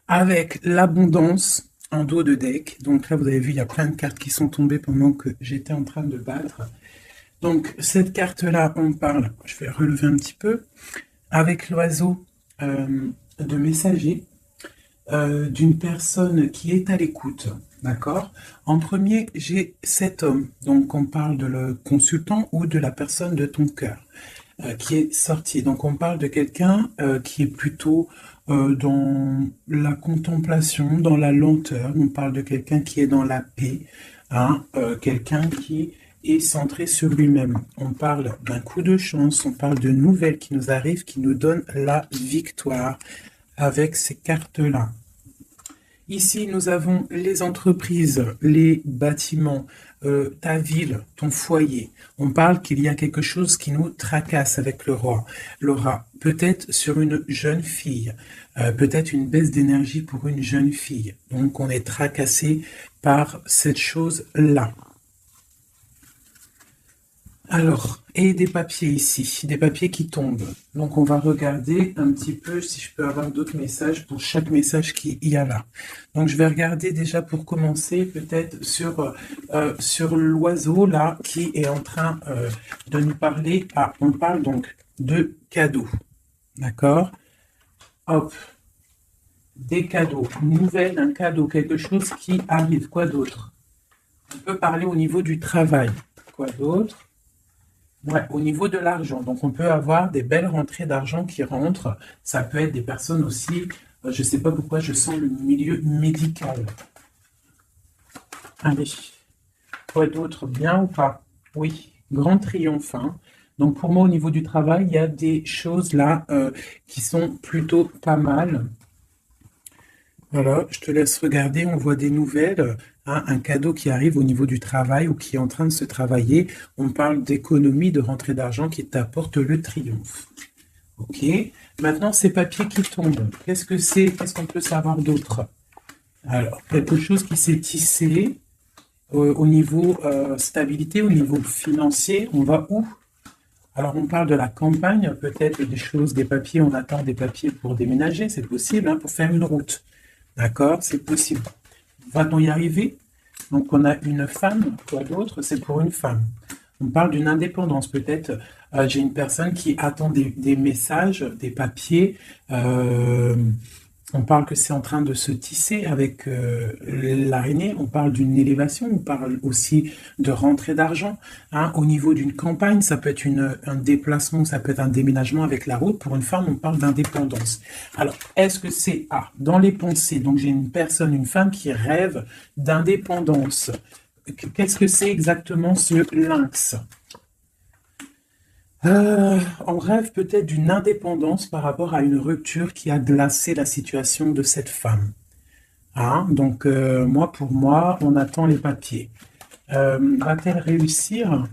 avec l'abondance en dos de deck. Donc là, vous avez vu, il y a plein de cartes qui sont tombées pendant que j'étais en train de battre. Donc cette carte-là, on parle, je vais relever un petit peu, avec l'oiseau de messager, d'une personne qui est à l'écoute. D'accord. En premier, j'ai cet homme. Donc, on parle de le consultant ou de la personne de ton cœur qui est sorti. Donc, on parle de quelqu'un qui est plutôt dans la contemplation, dans la lenteur. On parle de quelqu'un qui est dans la paix, hein, quelqu'un qui est centré sur lui-même. On parle d'un coup de chance, on parle de nouvelles qui nous arrivent, qui nous donnent la victoire avec ces cartes-là. Ici, nous avons les entreprises, les bâtiments, ta ville, ton foyer. On parle qu'il y a quelque chose qui nous tracasse avec le roi. Laura, peut-être sur une jeune fille, peut-être une baisse d'énergie pour une jeune fille. Donc, on est tracassé par cette chose-là. Alors, et des papiers ici, des papiers qui tombent. Donc, on va regarder un petit peu si je peux avoir d'autres messages pour chaque message qu'il y a là. Donc, je vais regarder déjà pour commencer peut-être sur l'oiseau là qui est en train de nous parler. Ah, on parle donc de cadeaux. D'accord? Hop, des cadeaux, une nouvelle, un cadeau, quelque chose qui arrive. Quoi d'autre? On peut parler au niveau du travail. Quoi d'autre? Ouais, au niveau de l'argent. Donc, on peut avoir des belles rentrées d'argent qui rentrent. Ça peut être des personnes aussi, je ne sais pas pourquoi je sens le milieu médical. Allez, quoi d'autre? Bien ou pas? Oui, grand triomphe, hein. Donc, pour moi, au niveau du travail, il y a des choses là qui sont plutôt pas mal. Voilà, je te laisse regarder, on voit des nouvelles, hein, un cadeau qui arrive au niveau du travail ou qui est en train de se travailler. On parle d'économie, de rentrée d'argent qui t'apporte le triomphe. Ok, maintenant ces papiers qui tombent, qu'est-ce que c'est? Qu'est-ce qu'on peut savoir d'autre? Alors, quelque chose qui s'est tissé au niveau stabilité, au niveau financier, on va où? Alors, on parle de la campagne, peut-être des choses, des papiers, on attend des papiers pour déménager, c'est possible, hein, pour faire une route. D'accord, c'est possible. Va-t-on y arriver? Donc, on a une femme, quoi d'autre? C'est pour une femme. On parle d'une indépendance, peut-être. J'ai une personne qui attend des messages, des papiers. On parle que c'est en train de se tisser avec l'araignée. On parle d'une élévation. On parle aussi de rentrée d'argent. Hein. Au niveau d'une campagne, ça peut être un déplacement, ça peut être un déménagement avec la route. Pour une femme, on parle d'indépendance. Alors, est-ce que c'est dans les pensées? Donc, j'ai une personne, une femme qui rêve d'indépendance. Qu'est-ce que c'est exactement ce lynx? On rêve peut-être d'une indépendance par rapport à une rupture qui a glacé la situation de cette femme. Hein, donc, pour moi, on attend les papiers. Va-t-elle réussir?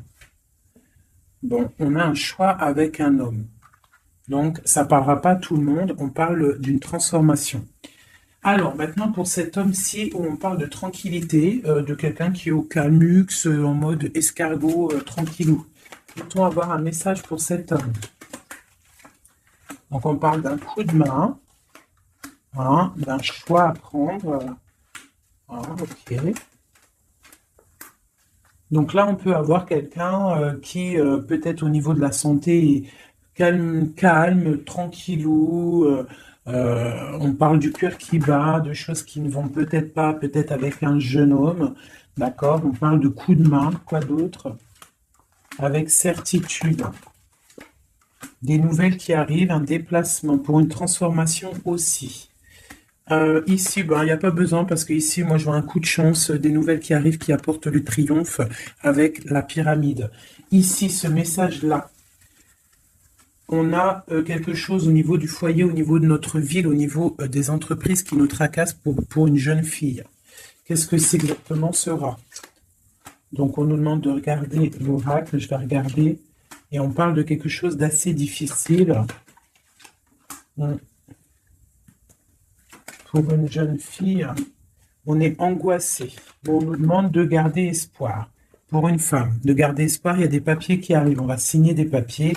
Bon, on a un choix avec un homme. Donc, ça ne parlera pas à tout le monde, on parle d'une transformation. Alors, maintenant, pour cet homme-ci, où on parle de tranquillité, de quelqu'un qui est au calmux, en mode escargot, tranquillou. Peut-on avoir un message pour cet homme? Donc, on parle d'un coup de main, hein, d'un choix à prendre. Ok. Donc là, on peut avoir quelqu'un qui, peut-être au niveau de la santé, est calme, tranquillou. On parle du cœur qui bat, de choses qui ne vont peut-être pas, peut-être avec un jeune homme. D'accord? On parle de coup de main, quoi d'autre? Avec certitude. Des nouvelles qui arrivent, un déplacement pour une transformation aussi. Ici, il n'y a pas besoin parce que ici, moi, je vois un coup de chance, des nouvelles qui arrivent qui apportent le triomphe avec la pyramide. Ici, ce message-là, on a quelque chose au niveau du foyer, au niveau de notre ville, au niveau des entreprises qui nous tracassent pour une jeune fille. Qu'est-ce que c'est exactement sera? Donc, on nous demande de regarder l'oracle, je vais regarder, et on parle de quelque chose d'assez difficile. Pour une jeune fille, on est angoissé. On nous demande de garder espoir. Pour une femme, de garder espoir, il y a des papiers qui arrivent. On va signer des papiers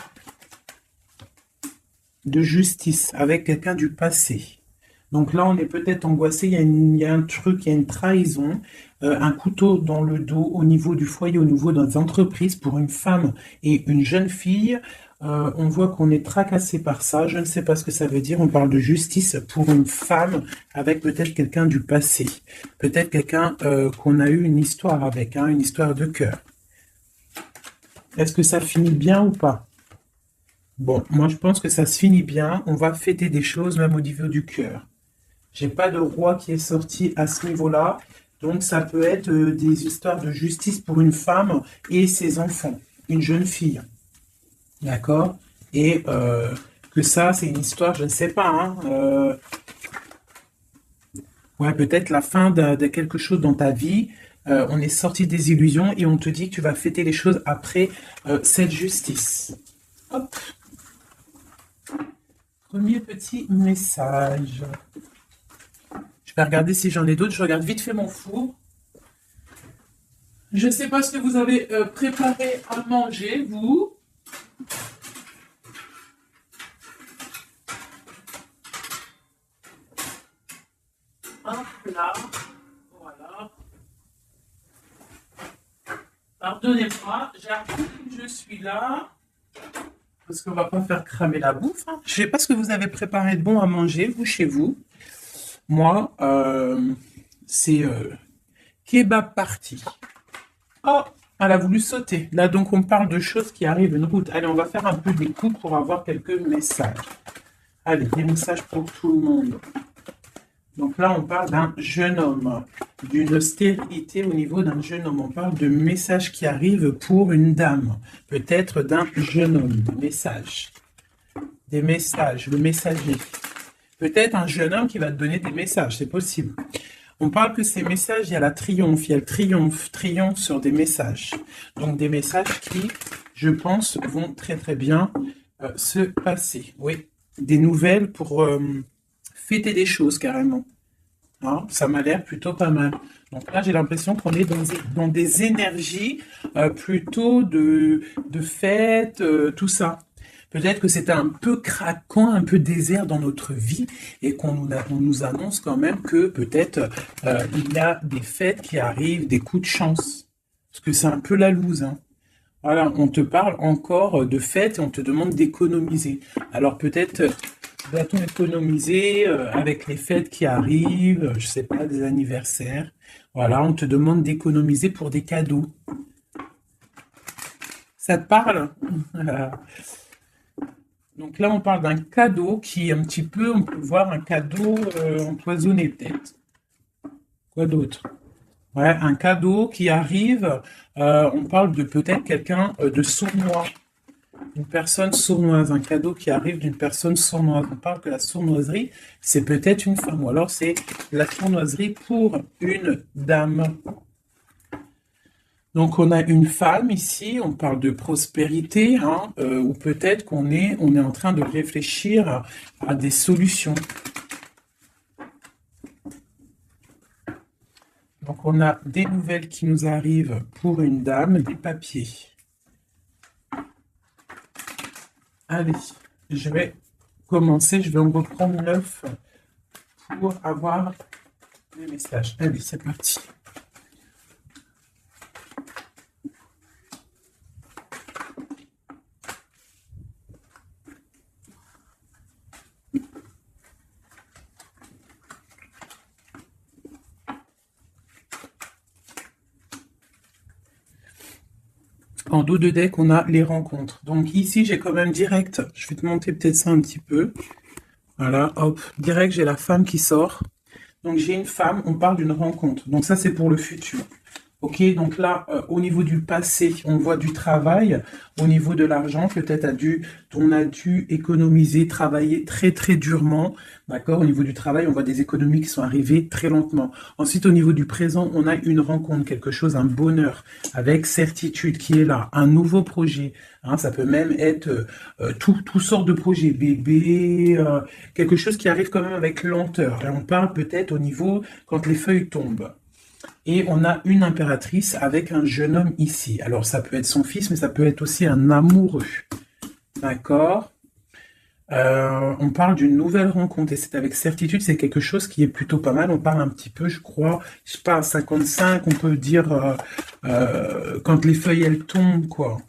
de justice avec quelqu'un du passé. Donc là, on est peut-être angoissé, il y a un truc, il y a une trahison, un couteau dans le dos au niveau du foyer, au niveau des entreprises pour une femme et une jeune fille. On voit qu'on est tracassé par ça. Je ne sais pas ce que ça veut dire. On parle de justice pour une femme avec peut-être quelqu'un du passé. Peut-être quelqu'un qu'on a eu une histoire avec, hein, une histoire de cœur. Est-ce que ça finit bien ou pas? Bon, moi je pense que ça se finit bien. On va fêter des choses même au niveau du cœur. J'ai pas de roi qui est sorti à ce niveau-là. Donc ça peut être des histoires de justice pour une femme et ses enfants, une jeune fille. D'accord? Et que ça, c'est une histoire, je ne sais pas, hein, ouais, peut-être la fin de quelque chose dans ta vie. On est sorti des illusions et on te dit que tu vas fêter les choses après cette justice. Hop. Premier petit message. Je vais regarder si j'en ai d'autres. Je regarde vite fait mon four. Je ne sais pas ce que vous avez préparé à manger, vous. Un plat. Voilà. Pardonnez-moi, j'arrive, je suis là. Parce qu'on va pas faire cramer la bouffe, hein. Je sais pas ce que vous avez préparé de bon à manger, vous, chez vous. Moi, c'est kebab party. Oh, elle a voulu sauter. Là, donc, on parle de choses qui arrivent une route. Allez, on va faire un peu des coups pour avoir quelques messages. Allez, des messages pour tout le monde. Donc là, on parle d'un jeune homme, d'une stérilité au niveau d'un jeune homme. On parle de messages qui arrivent pour une dame, peut-être d'un jeune homme, des messages, le messager. Peut-être un jeune homme qui va te donner des messages, c'est possible. On parle que ces messages, il y a la triomphe, il y a le triomphe sur des messages. Donc des messages qui, je pense, vont très très bien se passer. Oui, des nouvelles pour fêter des choses carrément. Hein, ça m'a l'air plutôt pas mal. Donc là, j'ai l'impression qu'on est dans des énergies plutôt de fête, tout ça. Peut-être que c'était un peu craquant, un peu désert dans notre vie et on nous annonce quand même que peut-être il y a des fêtes qui arrivent, des coups de chance. Parce que c'est un peu la loose, hein. Voilà, on te parle encore de fêtes et on te demande d'économiser. Alors peut-être va-t-on économiser avec les fêtes qui arrivent, je sais pas, des anniversaires. Voilà, on te demande d'économiser pour des cadeaux. Ça te parle? Donc là, on parle d'un cadeau qui est un petit peu, on peut voir un cadeau empoisonné peut-être. Quoi d'autre? Ouais, un cadeau qui arrive, on parle de peut-être quelqu'un de sournois, une personne sournoise, un cadeau qui arrive d'une personne sournoise. On parle que la sournoiserie, c'est peut-être une femme, ou alors c'est la sournoiserie pour une dame. Donc on a une femme ici, on parle de prospérité, hein, ou peut-être on est en train de réfléchir à des solutions. Donc on a des nouvelles qui nous arrivent pour une dame, des papiers. Allez, je vais commencer, je vais en reprendre 9 pour avoir les messages. Allez, c'est parti. En dos de deck, on a les rencontres. Donc ici, j'ai quand même direct, je vais te monter peut-être ça un petit peu. Voilà, hop, direct, j'ai la femme qui sort. Donc j'ai une femme, on parle d'une rencontre. Donc ça, c'est pour le futur. Ok, donc là, au niveau du passé, on voit du travail. Au niveau de l'argent, peut-être on a dû économiser, travailler très très durement. D'accord, au niveau du travail, on voit des économies qui sont arrivées très lentement. Ensuite, au niveau du présent, on a une rencontre, quelque chose, un bonheur, avec certitude qui est là, un nouveau projet. Hein, ça peut même être tout sort de projets, bébé, quelque chose qui arrive quand même avec lenteur. Et on parle peut-être au niveau quand les feuilles tombent. Et on a une impératrice avec un jeune homme ici. Alors, ça peut être son fils, mais ça peut être aussi un amoureux. D'accord? On parle d'une nouvelle rencontre et c'est avec certitude, c'est quelque chose qui est plutôt pas mal. On parle un petit peu, je crois, je sais pas, à 55, on peut dire quand les feuilles elles tombent, quoi.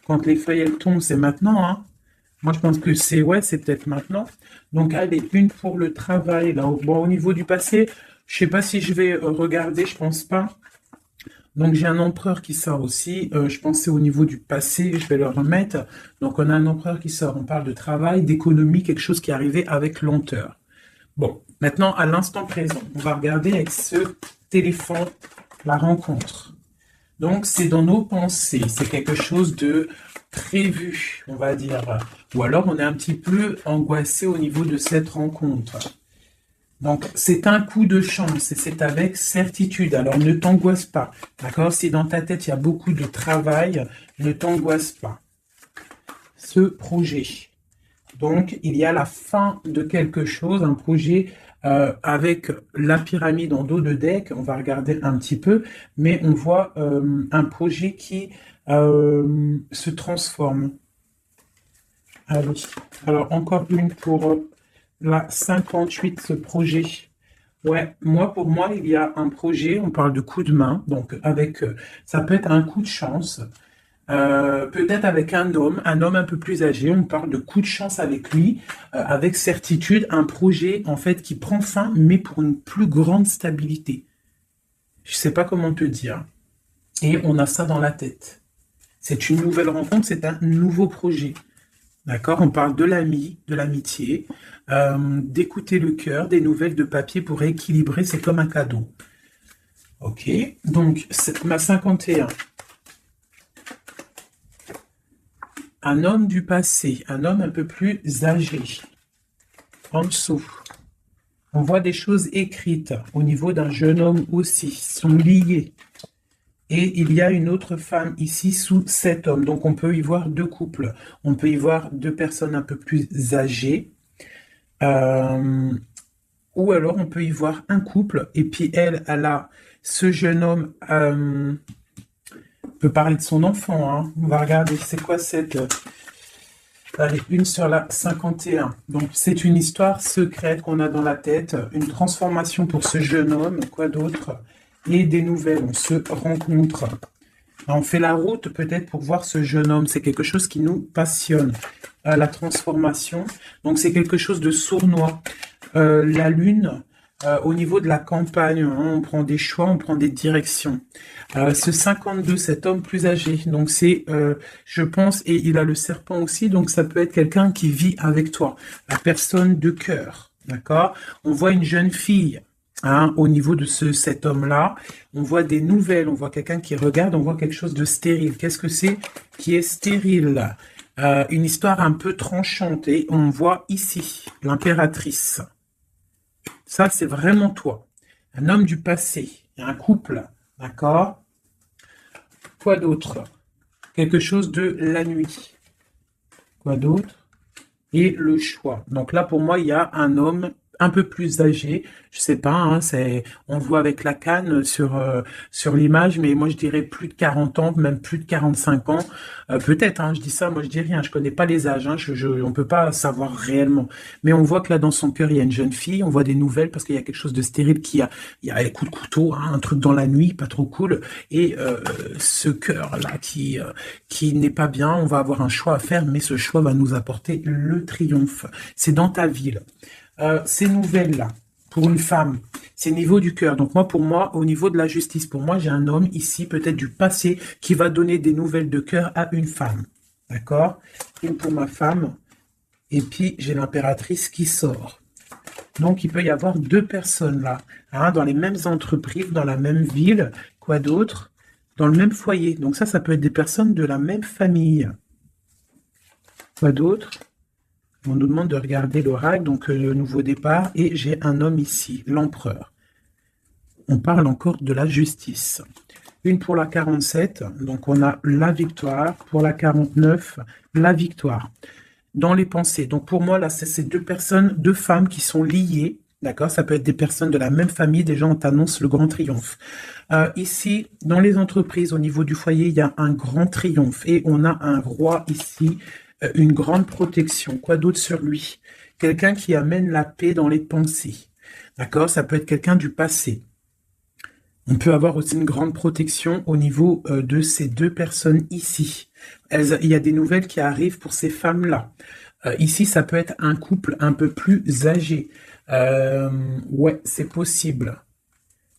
Quand les feuilles elles tombent, c'est maintenant, hein. Moi, je pense que c'est ouais, c'est peut-être maintenant. Donc, allez, une pour le travail. Là, bon, au niveau du passé, je sais pas si je vais regarder, je pense pas. Donc j'ai un empereur qui sort aussi. Je pensais au niveau du passé, je vais le remettre. Donc on a un empereur qui sort. On parle de travail, d'économie, quelque chose qui est arrivé avec lenteur. Bon, maintenant à l'instant présent, on va regarder avec ce téléphone la rencontre. Donc c'est dans nos pensées, c'est quelque chose de prévu, on va dire. Ou alors on est un petit peu angoissé au niveau de cette rencontre. Donc, c'est un coup de chance et c'est avec certitude. Alors, ne t'angoisse pas. D'accord? Si dans ta tête, il y a beaucoup de travail, ne t'angoisse pas. Ce projet. Donc, il y a la fin de quelque chose, un projet avec la pyramide en dos de deck. On va regarder un petit peu, mais on voit un projet qui se transforme. Allez. Alors, encore une pour la 58, ce projet. Ouais, pour moi, il y a un projet, on parle de coup de main, donc avec, ça peut être un coup de chance, peut-être avec un homme un peu plus âgé, on parle de coup de chance avec lui, avec certitude, un projet, en fait, qui prend fin, mais pour une plus grande stabilité. Je sais pas comment te dire. Et on a ça dans la tête. C'est une nouvelle rencontre, c'est un nouveau projet. D'accord? On parle de l'ami, de l'amitié, d'écouter le cœur, des nouvelles de papier pour équilibrer, c'est comme un cadeau. Ok? Donc, ma 51. Un homme du passé, un homme un peu plus âgé. En dessous, on voit des choses écrites au niveau d'un jeune homme aussi, sont liées. Et il y a une autre femme ici sous cet homme. Donc on peut y voir deux couples. On peut y voir deux personnes un peu plus âgées. Ou alors on peut y voir un couple. Et puis elle a ce jeune homme peut parler de son enfant. Hein. On va regarder c'est quoi cette... Allez, une sur la 51. Donc c'est une histoire secrète qu'on a dans la tête. Une transformation pour ce jeune homme. Quoi d'autre? Et des nouvelles, on se rencontre. On fait la route peut-être pour voir ce jeune homme. C'est quelque chose qui nous passionne. La transformation. Donc c'est quelque chose de sournois. La lune, au niveau de la campagne, hein, on prend des choix, on prend des directions. Ce 52, cet homme plus âgé, donc c'est, je pense, et il a le serpent aussi, donc ça peut être quelqu'un qui vit avec toi. La personne de cœur, d'accord? On voit une jeune fille. Hein, au niveau de cet homme-là, on voit des nouvelles, on voit quelqu'un qui regarde, on voit quelque chose de stérile. Qu'est-ce que c'est qui est stérile? Une histoire un peu tranchante. Et on voit ici l'impératrice. Ça, c'est vraiment toi. Un homme du passé, un couple, d'accord? Quoi d'autre? Quelque chose de la nuit. Quoi d'autre? Et le choix. Donc là, pour moi, il y a un homme un peu plus âgé, je sais pas, hein, on le voit avec la canne sur l'image, mais moi je dirais plus de 40 ans, même plus de 45 ans, peut-être, hein, je dis ça, moi je dis rien, je connais pas les âges, hein, on peut pas savoir réellement, mais on voit que là dans son cœur il y a une jeune fille, on voit des nouvelles parce qu'il y a quelque chose de stérile il y a un coup de couteau, hein, un truc dans la nuit, pas trop cool, et ce cœur là qui n'est pas bien, on va avoir un choix à faire, mais ce choix va nous apporter le triomphe. C'est dans ta ville. Ces nouvelles-là, pour une femme, c'est niveau du cœur. Donc moi, pour moi, au niveau de la justice, pour moi, j'ai un homme ici, peut-être du passé, qui va donner des nouvelles de cœur à une femme. D'accord? Une pour ma femme. Et puis, j'ai l'impératrice qui sort. Donc, il peut y avoir deux personnes là, hein, dans les mêmes entreprises, dans la même ville. Quoi d'autre? Dans le même foyer. Donc ça peut être des personnes de la même famille. Quoi d'autre? On nous demande de regarder l'oracle, donc le nouveau départ, et j'ai un homme ici, l'empereur. On parle encore de la justice. Une pour la 47, donc on a la victoire. Pour la 49, la victoire. Dans les pensées, donc pour moi, là, c'est ces deux personnes, deux femmes qui sont liées, d'accord? Ça peut être des personnes de la même famille, déjà on t'annonce le grand triomphe. Ici, dans les entreprises, au niveau du foyer, il y a un grand triomphe, et on a un roi ici, Une grande protection. Quoi d'autre sur lui? Quelqu'un qui amène la paix dans les pensées. D'accord? Ça peut être quelqu'un du passé. On peut avoir aussi une grande protection au niveau de ces deux personnes ici. Il y a des nouvelles qui arrivent pour ces femmes-là. Ici, ça peut être un couple un peu plus âgé. Ouais, c'est possible.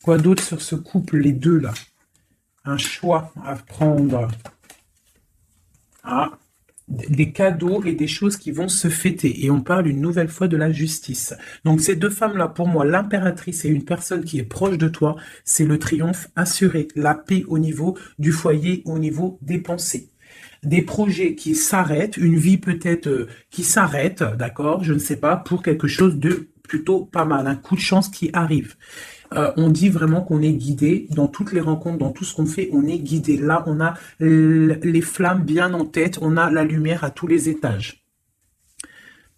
Quoi d'autre sur ce couple, les deux là? Un choix à prendre. Ah, des cadeaux et des choses qui vont se fêter. Et on parle une nouvelle fois de la justice. Donc ces deux femmes-là, pour moi, l'impératrice et une personne qui est proche de toi, c'est le triomphe assuré, la paix au niveau du foyer, au niveau des pensées. Des projets qui s'arrêtent, une vie peut-être qui s'arrête, d'accord, je ne sais pas, pour quelque chose de plutôt pas mal, un coup de chance qui arrive. On dit vraiment qu'on est guidé dans toutes les rencontres, dans tout ce qu'on fait, on est guidé. Là, on a les flammes bien en tête, on a la lumière à tous les étages.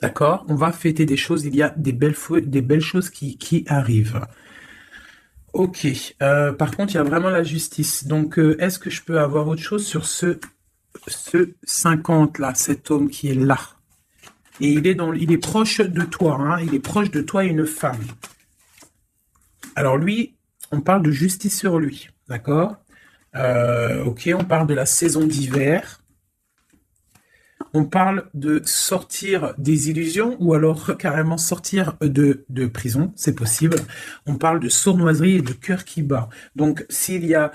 D'accord? On va fêter des choses, il y a des belles choses qui arrivent. Ok. Par contre, il y a vraiment la justice. Donc, est-ce que je peux avoir autre chose sur ce 50 là, cet homme qui est là? Et il est proche de toi, hein, il est proche de toi, une femme. Alors lui, on parle de justice sur lui, d'accord? Ok, on parle de la saison d'hiver. On parle de sortir des illusions ou alors carrément sortir de prison, c'est possible. On parle de sournoiserie et de cœur qui bat. Donc s'il y a,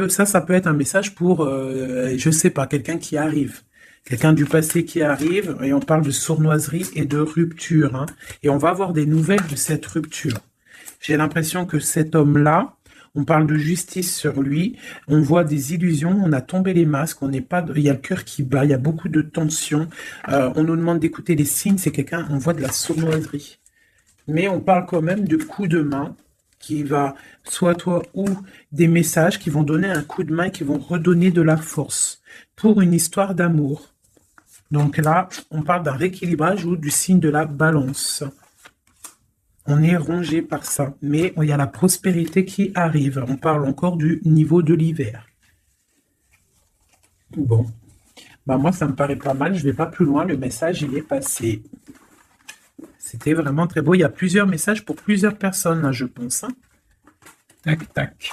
ça peut être un message pour, je sais pas, quelqu'un qui arrive. Quelqu'un du passé qui arrive, et on parle de sournoiserie et de rupture. Hein, et on va avoir des nouvelles de cette rupture. J'ai l'impression que cet homme-là, on parle de justice sur lui, on voit des illusions, on a tombé les masques, on n'est pas, il y a le cœur qui bat, il y a beaucoup de tension. On nous demande d'écouter les signes, c'est quelqu'un, on voit de la sournoiserie. Mais on parle quand même de coup de main qui va, soit toi ou des messages qui vont donner un coup de main, qui vont redonner de la force pour une histoire d'amour. Donc là, on parle d'un rééquilibrage ou du signe de la balance. On est rongé par ça, mais il y a la prospérité qui arrive. On parle encore du niveau de l'hiver. Bon, bah moi ça me paraît pas mal, je vais pas plus loin, le message il est passé. C'était vraiment très beau, il y a plusieurs messages pour plusieurs personnes là, je pense. Hein. Tac, tac.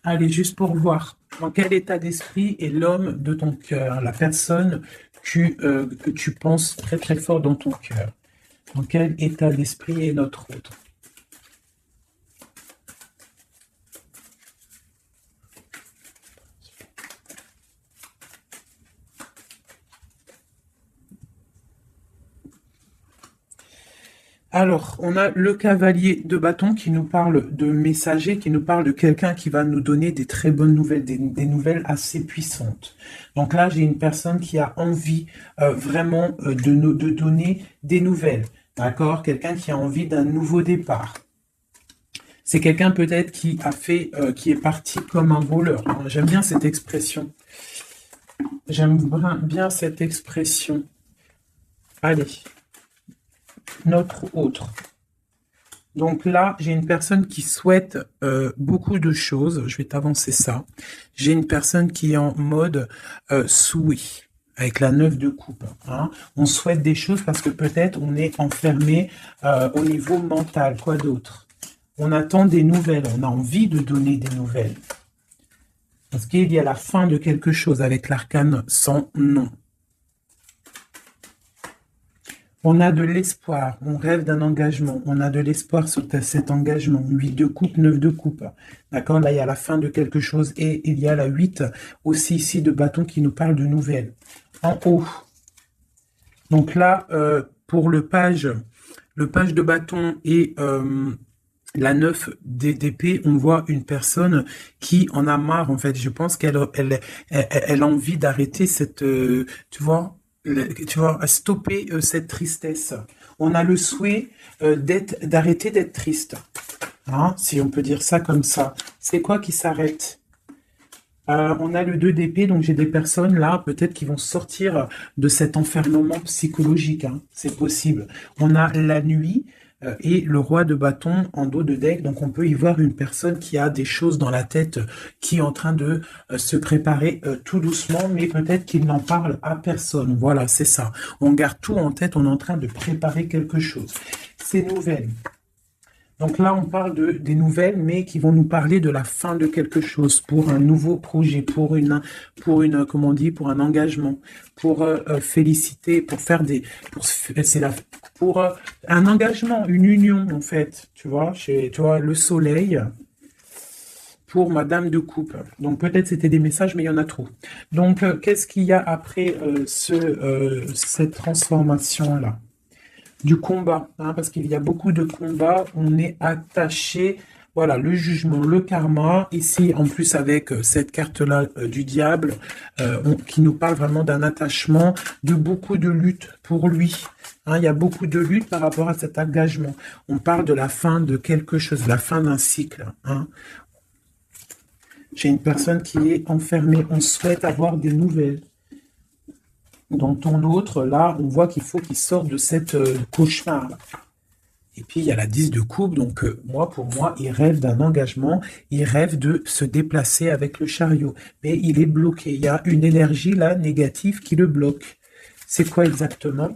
Allez, juste pour voir. Dans quel état d'esprit est l'homme de ton cœur, la personne que tu penses très très fort dans ton cœur? Dans quel état d'esprit est notre autre? Alors, on a le cavalier de bâton qui nous parle de messager, qui nous parle de quelqu'un qui va nous donner des très bonnes nouvelles, des nouvelles assez puissantes. Donc là, j'ai une personne qui a envie vraiment de donner des nouvelles, d'accord? Quelqu'un qui a envie d'un nouveau départ. C'est quelqu'un peut-être qui a fait, qui est parti comme un voleur. J'aime bien cette expression. J'aime bien cette expression. Allez. Notre autre. Donc là, j'ai une personne qui souhaite beaucoup de choses. Je vais t'avancer ça. J'ai une personne qui est en mode souhait, avec la 9 de coupe. Hein. On souhaite des choses parce que peut-être on est enfermé au niveau mental. Quoi d'autre? On attend des nouvelles. On a envie de donner des nouvelles. Parce qu'il y a la fin de quelque chose avec l'arcane sans nom. On a de l'espoir, on rêve d'un engagement, on a de l'espoir sur cet engagement. 8 de coupe, 9 de coupe. D'accord? Là, il y a la fin de quelque chose et il y a la 8 aussi ici de bâton qui nous parle de nouvelles. En haut. Donc là, pour le page de bâton et la 9 d'épée, on voit une personne qui en a marre, en fait. Je pense qu'elle a envie d'arrêter cette, tu vois, à stopper cette tristesse. On a le souhait d'arrêter d'être triste. Hein, si on peut dire ça comme ça. C'est quoi qui s'arrête? On a le 2 d'épée, donc j'ai des personnes là, peut-être qui vont sortir de cet enfermement psychologique. Hein, c'est possible. On a la nuit. et le roi de bâton en dos de deck. Donc on peut y voir une personne qui a des choses dans la tête, qui est en train de se préparer tout doucement, mais peut-être qu'il n'en parle à personne. Voilà, c'est ça. On garde tout en tête, on est en train de préparer quelque chose. Ces nouvelles. Donc là, on parle des nouvelles, mais qui vont nous parler de la fin de quelque chose, pour un nouveau projet, comment on dit, pour un engagement, pour féliciter, pour faire pour un engagement, une union en fait, tu vois, le soleil pour Madame de Coupe. Donc peut-être c'était des messages, mais il y en a trop. Donc qu'est-ce qu'il y a après cette transformation-là? Du combat, hein, parce qu'il y a beaucoup de combats, on est attaché, voilà, le jugement, le karma, ici en plus avec cette carte-là du diable, qui nous parle vraiment d'un attachement, de beaucoup de lutte pour lui. Hein, il y a beaucoup de lutte par rapport à cet engagement. On parle de la fin de quelque chose, la fin d'un cycle. Hein. J'ai une personne qui est enfermée, on souhaite avoir des nouvelles. Dans ton autre, là, on voit qu'il faut qu'il sorte de cette cauchemar. Et puis, il y a la 10 de coupe. Donc, pour moi, il rêve d'un engagement. Il rêve de se déplacer avec le chariot. Mais il est bloqué. Il y a une énergie, là, négative qui le bloque. C'est quoi exactement?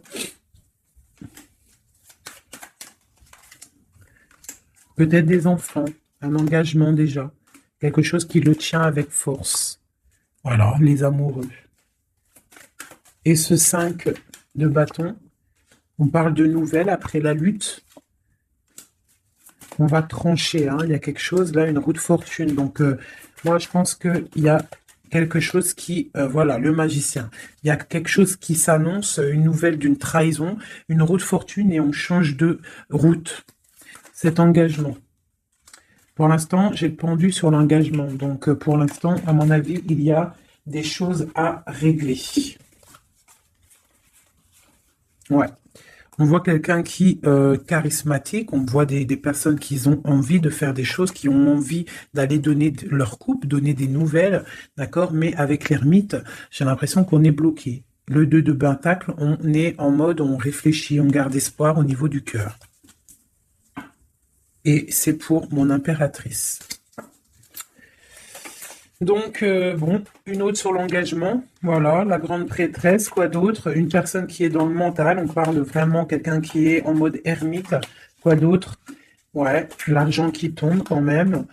Peut-être des enfants. Un engagement, déjà. Quelque chose qui le tient avec force. Voilà, les amoureux. Et ce 5 de bâton, on parle de nouvelles après la lutte. On va trancher, hein. Il y a quelque chose, là, une roue de fortune. Donc, moi, je pense qu'il y a quelque chose qui... voilà, le magicien. Il y a quelque chose qui s'annonce, une nouvelle d'une trahison, une roue de fortune, et on change de route. Cet engagement. Pour l'instant, j'ai pendu sur l'engagement. Donc, pour l'instant, à mon avis, il y a des choses à régler. Ouais. On voit quelqu'un qui charismatique, on voit des personnes qui ont envie de faire des choses, qui ont envie d'aller donner leur coupe, donner des nouvelles, d'accord? Mais avec l'ermite, j'ai l'impression qu'on est bloqué. Le 2 de pentacle, on est en mode, on réfléchit, on garde espoir au niveau du cœur. Et c'est pour mon impératrice. Donc, bon, une autre sur l'engagement. Voilà, la grande prêtresse, quoi d'autre? Une personne qui est dans le mental. On parle vraiment quelqu'un qui est en mode ermite. Quoi d'autre? Ouais, l'argent qui tombe quand même.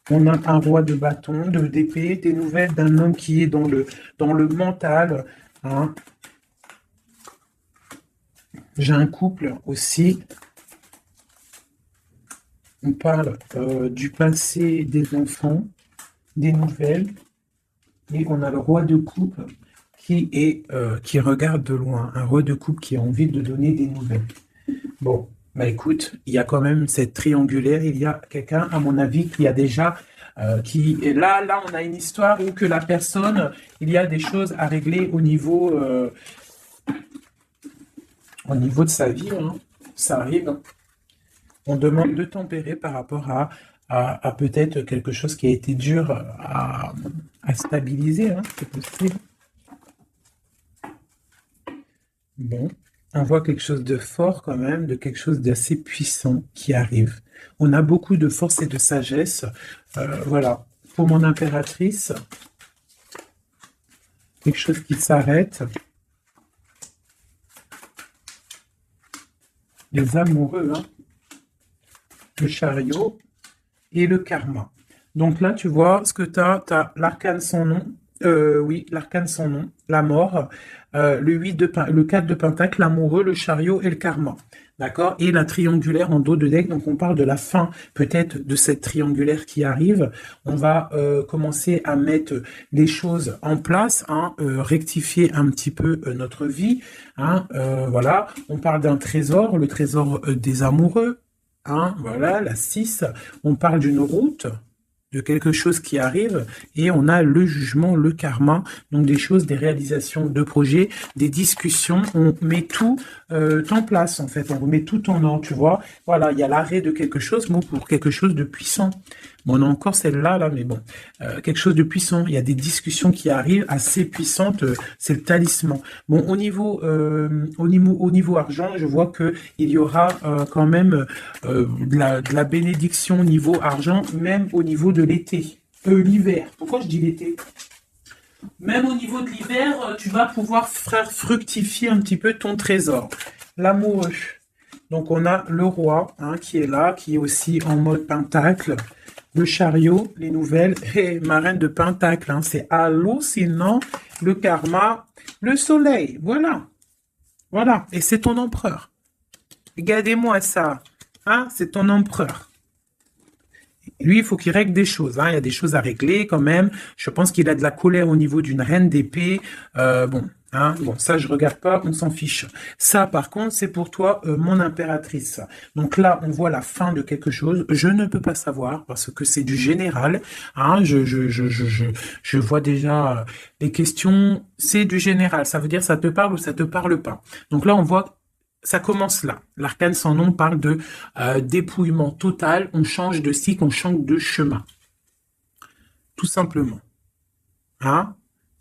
On a un roi de bâton, d'épée, des nouvelles d'un homme qui est dans le mental. Hein. J'ai un couple aussi. On parle du passé des enfants, des nouvelles, et on a le roi de coupe qui regarde de loin, un roi de coupe qui a envie de donner des nouvelles. Bon, bah écoute, il y a quand même cette triangulaire, il y a quelqu'un, à mon avis, qui a déjà, qui est là, on a une histoire où que la personne, il y a des choses à régler au niveau de sa vie, hein. Ça arrive, hein. On demande de tempérer par rapport à peut-être quelque chose qui a été dur à stabiliser, hein, c'est possible. Bon, on voit quelque chose de fort quand même, de quelque chose d'assez puissant qui arrive. On a beaucoup de force et de sagesse. Voilà, pour mon impératrice, quelque chose qui s'arrête. Les amoureux, hein. Le chariot et le karma. Donc là, tu vois, ce que tu as l'arcane sans nom. Oui, l'arcane sans nom, la mort, le 4 de pentacle, l'amoureux, le chariot et le karma. D'accord? Et la triangulaire en dos de deck. Donc on parle de la fin peut-être de cette triangulaire qui arrive. On va commencer à mettre les choses en place, hein, rectifier un petit peu notre vie. Hein, voilà, on parle d'un trésor, le trésor des amoureux. Hein, voilà, la 6, on parle d'une route de quelque chose qui arrive, et on a le jugement, le karma, donc des choses, des réalisations de projets, des discussions, on met tout en place en fait, on remet tout en ordre, tu vois. Voilà, il y a l'arrêt de quelque chose, bon, pour quelque chose de puissant. Bon, on a encore celle-là, là, mais bon, quelque chose de puissant. Il y a des discussions qui arrivent assez puissantes. C'est le talisman. Bon, au niveau argent, je vois que il y aura quand même de la bénédiction au niveau argent, même au niveau de l'été, l'hiver. Pourquoi je dis l'été? Même au niveau de l'hiver, tu vas pouvoir faire fructifier un petit peu ton trésor. L'amoureux. Donc on a le roi hein, qui est là, qui est aussi en mode pentacle. Le chariot, les nouvelles, et ma reine de pentacle, hein, c'est hallucinant, le karma, le soleil, voilà, voilà, et c'est ton empereur. Regardez-moi ça, hein, c'est ton empereur. Lui, il faut qu'il règle des choses, hein, il y a des choses à régler quand même, je pense qu'il a de la colère au niveau d'une reine d'épée, bon... Hein, bon, ça, je regarde pas, on s'en fiche. Ça, par contre, c'est pour toi, mon impératrice. Donc là, on voit la fin de quelque chose. Je ne peux pas savoir parce que c'est du général. Hein, je vois déjà les questions. C'est du général. Ça veut dire ça te parle ou ça te parle pas. Donc là, on voit. Ça commence là. L'arcane sans nom parle de dépouillement total. On change de cycle, on change de chemin. Tout simplement. Hein?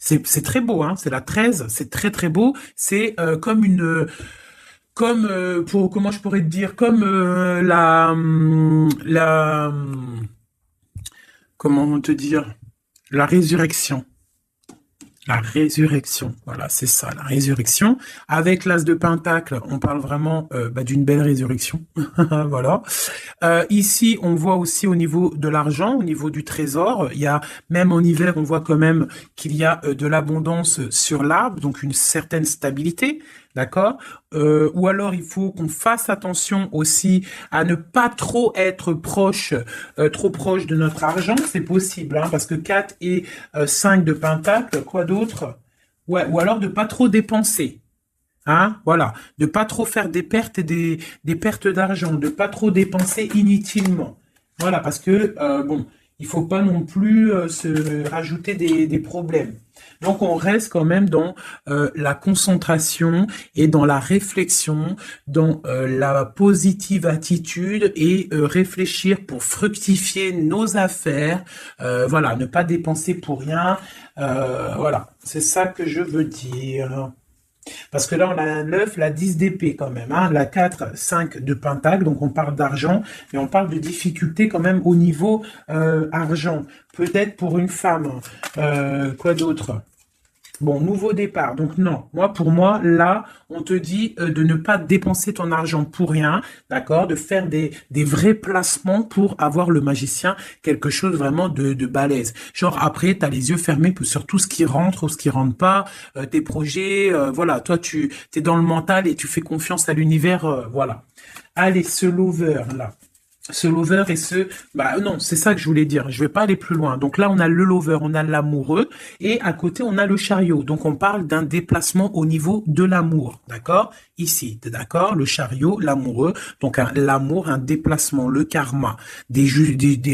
C'est très beau, hein, c'est la 13, c'est très très beau, c'est comme une... comment je pourrais te dire, comme comment te dire, la résurrection. La résurrection, voilà, c'est ça, la résurrection. Avec l'as de pentacle, on parle vraiment d'une belle résurrection, voilà. Ici, on voit aussi au niveau de l'argent, au niveau du trésor, il y a même en hiver, on voit quand même qu'il y a de l'abondance sur l'arbre, donc une certaine stabilité. D'accord. Ou alors il faut qu'on fasse attention aussi à ne pas trop être proche, trop proche de notre argent, c'est possible, hein, parce que 4 et 5 de pentacle, quoi d'autre? Ouais, ou alors de pas trop dépenser. Hein, voilà, de pas trop faire des pertes et des pertes d'argent, de pas trop dépenser inutilement. Voilà, parce que bon, il faut pas non plus se rajouter des problèmes. Donc on reste quand même dans la concentration et dans la réflexion, dans la positive attitude et réfléchir pour fructifier nos affaires. Voilà, ne pas dépenser pour rien. Voilà, c'est ça que je veux dire. Parce que là, on a la 9, la 10 d'épée quand même, hein, la 4, 5 de pentacle, donc on parle d'argent, mais on parle de difficulté quand même au niveau argent. Peut-être pour une femme. Quoi d'autre? Bon, nouveau départ. Donc non, pour moi, là, on te dit de ne pas dépenser ton argent pour rien, d'accord? De faire des vrais placements pour avoir le magicien, quelque chose vraiment de balèze. Genre après, tu as les yeux fermés sur tout ce qui rentre ou ce qui rentre pas, tes projets, voilà. Toi, tu es dans le mental et tu fais confiance à l'univers, voilà. Allez, ce lover, là. Ce lover et non, c'est ça que je voulais dire. Je vais pas aller plus loin. Donc là, on a le lover, on a l'amoureux et à côté, on a le chariot. Donc on parle d'un déplacement au niveau de l'amour, d'accord? Ici, t'es d'accord? Le chariot, l'amoureux. Donc l'amour, un déplacement, le karma, des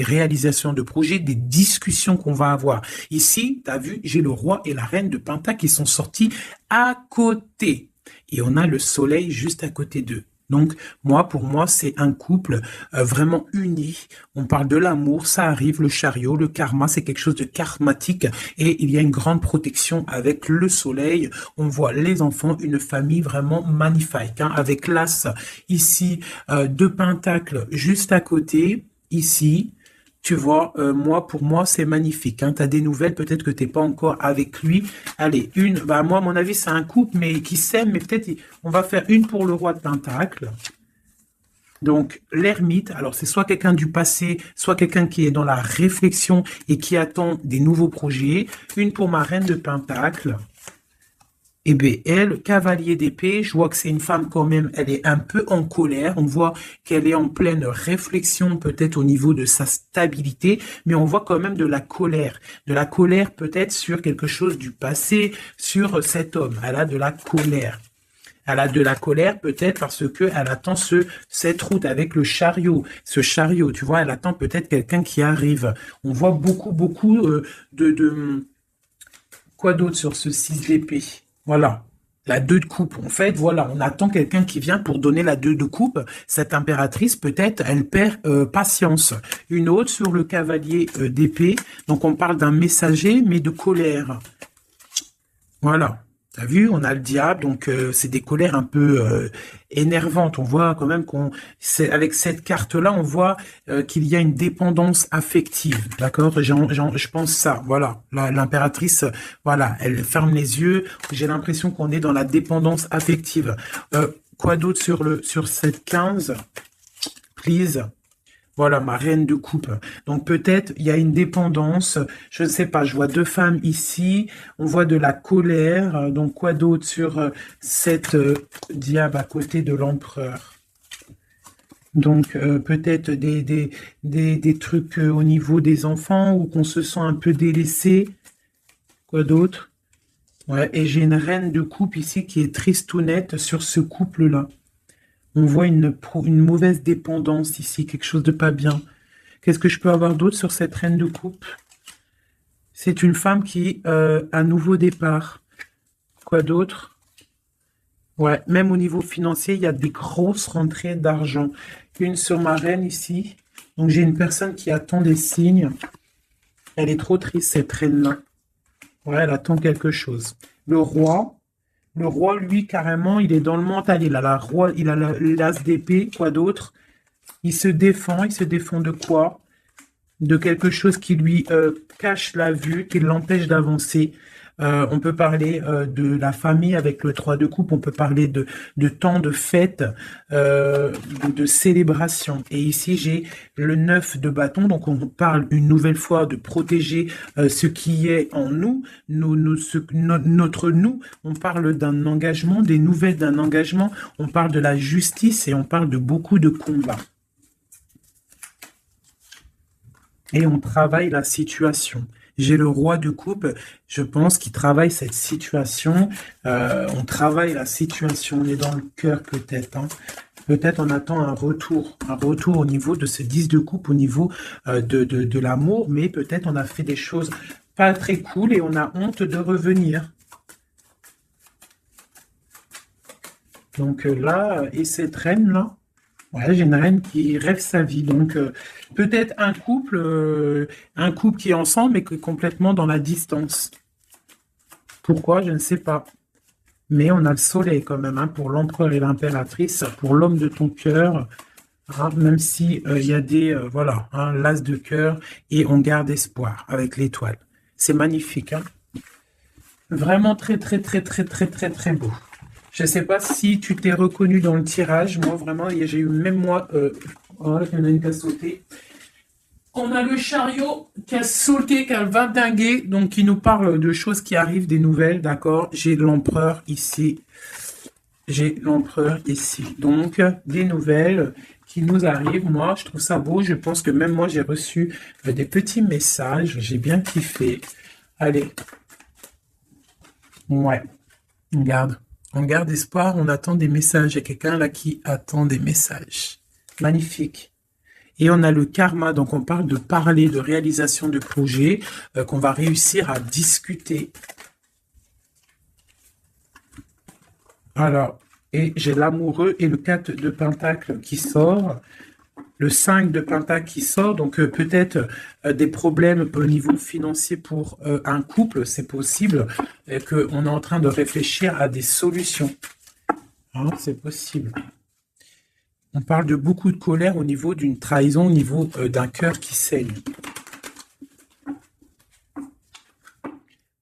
réalisations de projets, des discussions qu'on va avoir. Ici, t'as vu, j'ai le roi et la reine de Pentacle qui sont sortis à côté. Et on a le soleil juste à côté d'eux. Donc, pour moi, c'est un couple vraiment uni. On parle de l'amour, ça arrive, le chariot, le karma, c'est quelque chose de karmatique et il y a une grande protection avec le soleil. On voit les enfants, une famille vraiment magnifique, hein, avec l'as ici de pentacle juste à côté, ici. Tu vois, pour moi, c'est magnifique. Hein. Tu as des nouvelles, peut-être que tu n'es pas encore avec lui. Allez, moi, à mon avis, c'est un couple mais qui s'aime, mais peut-être on va faire une pour le roi de Pentacle. Donc, l'ermite, alors c'est soit quelqu'un du passé, soit quelqu'un qui est dans la réflexion et qui attend des nouveaux projets. Une pour ma reine de Pentacle. Et bien, elle, cavalier d'épée, je vois que c'est une femme quand même, elle est un peu en colère. On voit qu'elle est en pleine réflexion, peut-être au niveau de sa stabilité, mais on voit quand même de la colère. De la colère peut-être sur quelque chose du passé, sur cet homme. Elle a de la colère. Elle a de la colère peut-être parce que elle attend cette route avec le chariot. Ce chariot, tu vois, elle attend peut-être quelqu'un qui arrive. On voit beaucoup quoi d'autre sur ce 6 d'épée? Voilà. La 2 de coupe. En fait, voilà, on attend quelqu'un qui vient pour donner la 2 de coupe. Cette impératrice, peut-être, elle perd patience. Une autre sur le cavalier d'épée. Donc, on parle d'un messager, mais de colère. Voilà. T'as vu, on a le diable, donc c'est des colères un peu énervantes. On voit quand même avec cette carte-là, on voit qu'il y a une dépendance affective, d'accord? Je pense ça, voilà. L'impératrice, voilà, elle ferme les yeux. J'ai l'impression qu'on est dans la dépendance affective. Quoi d'autre sur cette 15? Please. Voilà, ma reine de coupe. Donc peut-être il y a une dépendance, je ne sais pas, je vois 2 femmes ici, on voit de la colère, donc quoi d'autre sur cette diable à côté de l'empereur? Donc peut-être des trucs au niveau des enfants ou qu'on se sent un peu délaissé. Quoi d'autre? Ouais, et j'ai une reine de coupe ici qui est tristounette sur ce couple-là. On voit une mauvaise dépendance ici, quelque chose de pas bien. Qu'est-ce que je peux avoir d'autre sur cette reine de coupe? C'est une femme qui a un nouveau départ. Quoi d'autre? Ouais, même au niveau financier, il y a des grosses rentrées d'argent. Une sur ma reine ici. Donc j'ai une personne qui attend des signes. Elle est trop triste, cette reine-là. Ouais, elle attend quelque chose. Le roi, lui, carrément, il est dans le mental. Il a l'as d'épée, quoi d'autre? Il se défend de quoi? De quelque chose qui lui cache la vue, qui l'empêche d'avancer. On peut parler de la famille avec le 3 de coupe, on peut parler de temps de fête, de célébration. Et ici, j'ai le 9 de bâton, donc on parle une nouvelle fois de protéger ce qui est en nous, notre nous. On parle d'un engagement, des nouvelles d'un engagement, on parle de la justice et on parle de beaucoup de combats. Et on travaille la situation. J'ai le roi de coupe, je pense, qui travaille cette situation. On travaille la situation, on est dans le cœur peut-être. Hein. Peut-être on attend un retour au niveau de ce 10 de coupe, au niveau de l'amour, mais peut-être on a fait des choses pas très cool et on a honte de revenir. Donc là, et cette reine-là, ouais, j'ai une reine qui rêve sa vie. Donc, peut-être un couple qui est ensemble, mais qui est complètement dans la distance. Pourquoi? Je ne sais pas. Mais on a le soleil quand même, hein, pour l'empereur et l'impératrice, pour l'homme de ton cœur. Hein, même si il y a des, voilà, hein, l'as de cœur, et on garde espoir avec l'étoile. C'est magnifique, hein. Vraiment très, très, très, très, très, très, très beau. Je ne sais pas si tu t'es reconnu dans le tirage. Moi, vraiment, j'ai eu même moi... voilà, il y en a une qui a sauté. On a le chariot qui a sauté, qui a vindingué, donc qui nous parle de choses qui arrivent, des nouvelles, d'accord? J'ai l'empereur ici. Donc, des nouvelles qui nous arrivent. Moi, je trouve ça beau. Je pense que même moi, j'ai reçu des petits messages. J'ai bien kiffé. Allez. Ouais. On garde espoir, on attend des messages. Il y a quelqu'un là qui attend des messages. Magnifique. Et on a le karma, donc on parle de parler, de réalisation de projets qu'on va réussir à discuter. Alors, et j'ai l'amoureux et le 4 de pentacle qui sort. Le 5 de pentacle qui sort, donc peut-être des problèmes au niveau financier pour un couple, c'est possible, et qu'on est en train de réfléchir à des solutions. Hein, c'est possible. On parle de beaucoup de colère au niveau d'une trahison, au niveau d'un cœur qui saigne.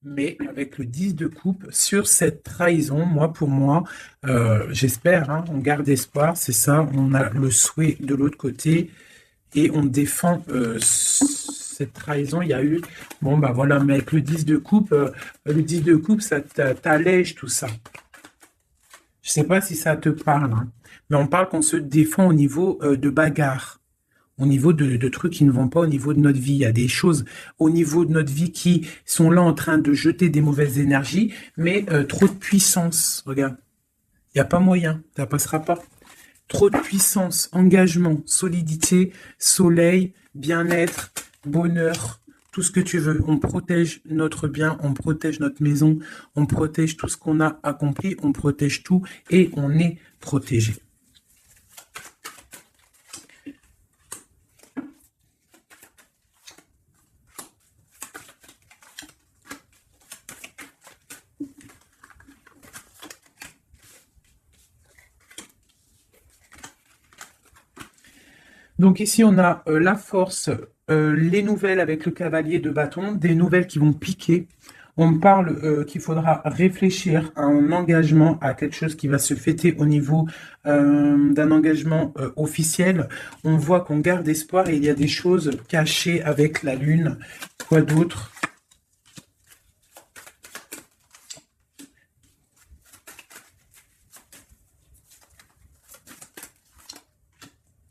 Mais avec le 10 de coupe, sur cette trahison, pour moi, j'espère, hein, on garde espoir, c'est ça, on a le souhait de l'autre côté et on défend cette trahison. Il y a eu, bon bah voilà, mais avec le 10 de coupe, ça t'allège tout ça. Je sais pas si ça te parle, hein, mais on parle qu'on se défend au niveau de bagarre. Au niveau de trucs qui ne vont pas au niveau de notre vie. Il y a des choses au niveau de notre vie qui sont là en train de jeter des mauvaises énergies, mais trop de puissance. Regarde. Il Il n'y a pas moyen, ça passera pas. Trop de puissance, engagement, solidité, soleil, bien-être, bonheur, tout ce que tu veux. On protège notre bien, on protège notre maison, on protège tout ce qu'on a accompli, on protège tout et on est protégé. Donc ici, on a la force, les nouvelles avec le cavalier de bâton, des nouvelles qui vont piquer. On parle qu'il faudra réfléchir à un engagement, à quelque chose qui va se fêter au niveau d'un engagement officiel. On voit qu'on garde espoir et il y a des choses cachées avec la lune. Quoi d'autre ?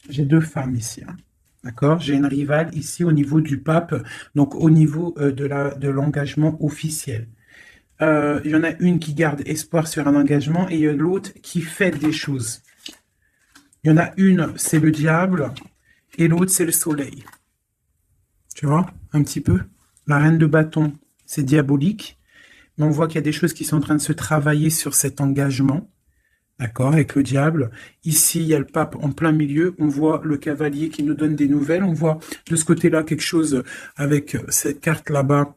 J'ai deux femmes ici, hein. D'accord? J'ai une rivale ici au niveau du pape, donc au niveau de l'engagement officiel. Il y en a une qui garde espoir sur un engagement et il y a l'autre qui fait des choses. Il y en a une, c'est le diable et l'autre, c'est le soleil. Tu vois, un petit peu? La reine de bâton, c'est diabolique, mais on voit qu'il y a des choses qui sont en train de se travailler sur cet engagement. D'accord, avec le diable. Ici, il y a le pape en plein milieu. On voit le cavalier qui nous donne des nouvelles. On voit de ce côté-là quelque chose avec cette carte là-bas.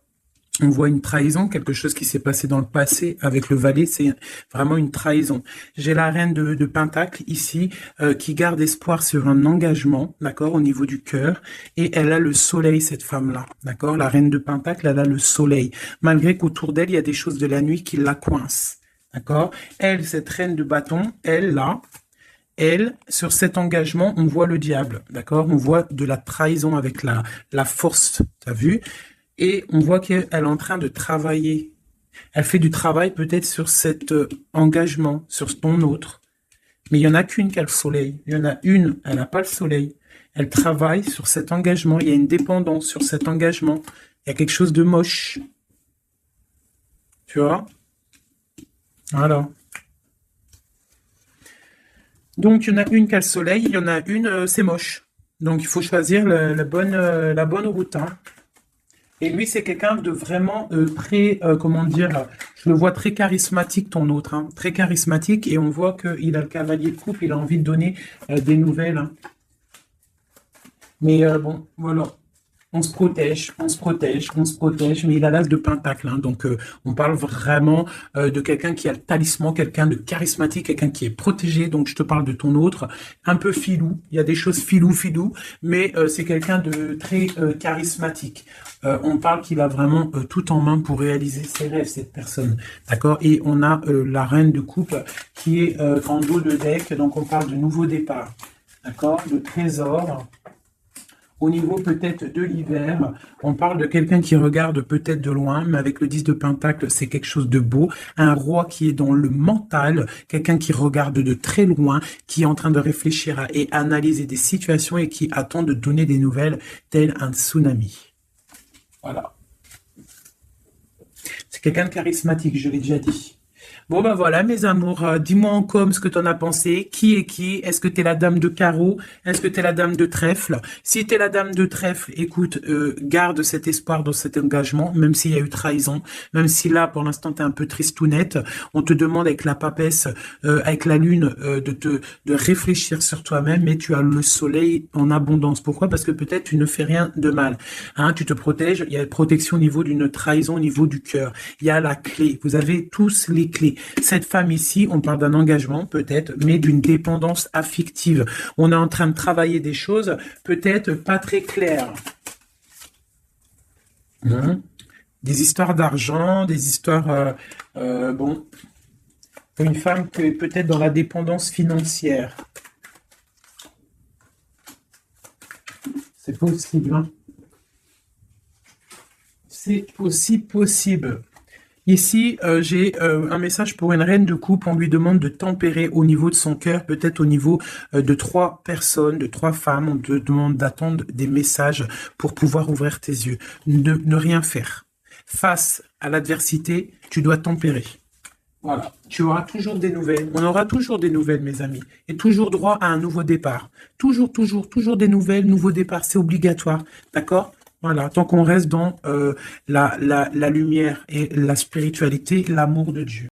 On voit une trahison, quelque chose qui s'est passé dans le passé avec le valet. C'est vraiment une trahison. J'ai la reine de Pentacle ici qui garde espoir sur un engagement, d'accord, au niveau du cœur. Et elle a le soleil, cette femme-là, d'accord. La reine de Pentacle, elle a le soleil. Malgré qu'autour d'elle, il y a des choses de la nuit qui la coincent. D'accord? Elle, cette reine de bâton, elle, là, elle, sur cet engagement, on voit le diable. D'accord? On voit de la trahison avec la force, t'as vu? Et on voit qu'elle est en train de travailler. Elle fait du travail peut-être sur cet engagement, sur ton autre. Mais il n'y en a qu'une qui a le soleil. Il y en a une, elle n'a pas le soleil. Elle travaille sur cet engagement. Il y a une dépendance sur cet engagement. Il y a quelque chose de moche. Tu vois? Voilà. Donc, il y en a une qui a le soleil, il y en a une, c'est moche. Donc, il faut choisir la bonne route, hein. Et lui, c'est quelqu'un de vraiment très, comment dire, je le vois très charismatique, ton autre, hein, très charismatique. Et on voit qu'il a le cavalier de coupe, il a envie de donner des nouvelles, hein. Mais bon, voilà. On se protège, on se protège, on se protège, mais il a l'as de pentacle, hein, donc on parle vraiment de quelqu'un qui a le talisman, quelqu'un de charismatique, quelqu'un qui est protégé, donc je te parle de ton autre, un peu filou, il y a des choses filou, mais c'est quelqu'un de très charismatique. On parle qu'il a vraiment tout en main pour réaliser ses rêves, cette personne, d'accord? Et on a la reine de coupe qui est en dos de deck, donc on parle de nouveau départ, d'accord? De trésor. Au niveau peut-être de l'hiver, on parle de quelqu'un qui regarde peut-être de loin, mais avec le 10 de Pentacle, c'est quelque chose de beau. Un roi qui est dans le mental, quelqu'un qui regarde de très loin, qui est en train de réfléchir et analyser des situations et qui attend de donner des nouvelles, tel un tsunami. Voilà. C'est quelqu'un de charismatique, je l'ai déjà dit. Bon ben voilà mes amours, dis-moi en com ce que t'en as pensé, qui est qui, est-ce que t'es la dame de carreau, est-ce que t'es la dame de trèfle, si t'es la dame de trèfle, écoute, garde cet espoir dans cet engagement, même s'il y a eu trahison, même si là pour l'instant t'es un peu tristounette, on te demande avec la papesse, avec la lune, de réfléchir sur toi-même, mais tu as le soleil en abondance. Pourquoi? Parce que peut-être tu ne fais rien de mal, hein, tu te protèges, il y a une protection au niveau d'une trahison, au niveau du cœur, il y a la clé, vous avez tous les clés. Cette femme ici, on parle d'un engagement peut-être, mais d'une dépendance affective. On est en train de travailler des choses peut-être pas très claires. Des histoires d'argent, des histoires... bon, pour une femme qui est peut-être dans la dépendance financière. C'est possible, hein. C'est aussi possible. Ici, j'ai un message pour une reine de coupe. On lui demande de tempérer au niveau de son cœur, peut-être au niveau de 3 personnes, de 3 femmes. On te demande d'attendre des messages pour pouvoir ouvrir tes yeux. Ne rien faire. Face à l'adversité, tu dois tempérer. Voilà, tu auras toujours des nouvelles. On aura toujours des nouvelles, mes amis. Et toujours droit à un nouveau départ. Toujours, toujours, toujours des nouvelles, nouveau départ. C'est obligatoire. D'accord? Voilà, tant qu'on reste dans la lumière et la spiritualité, l'amour de Dieu.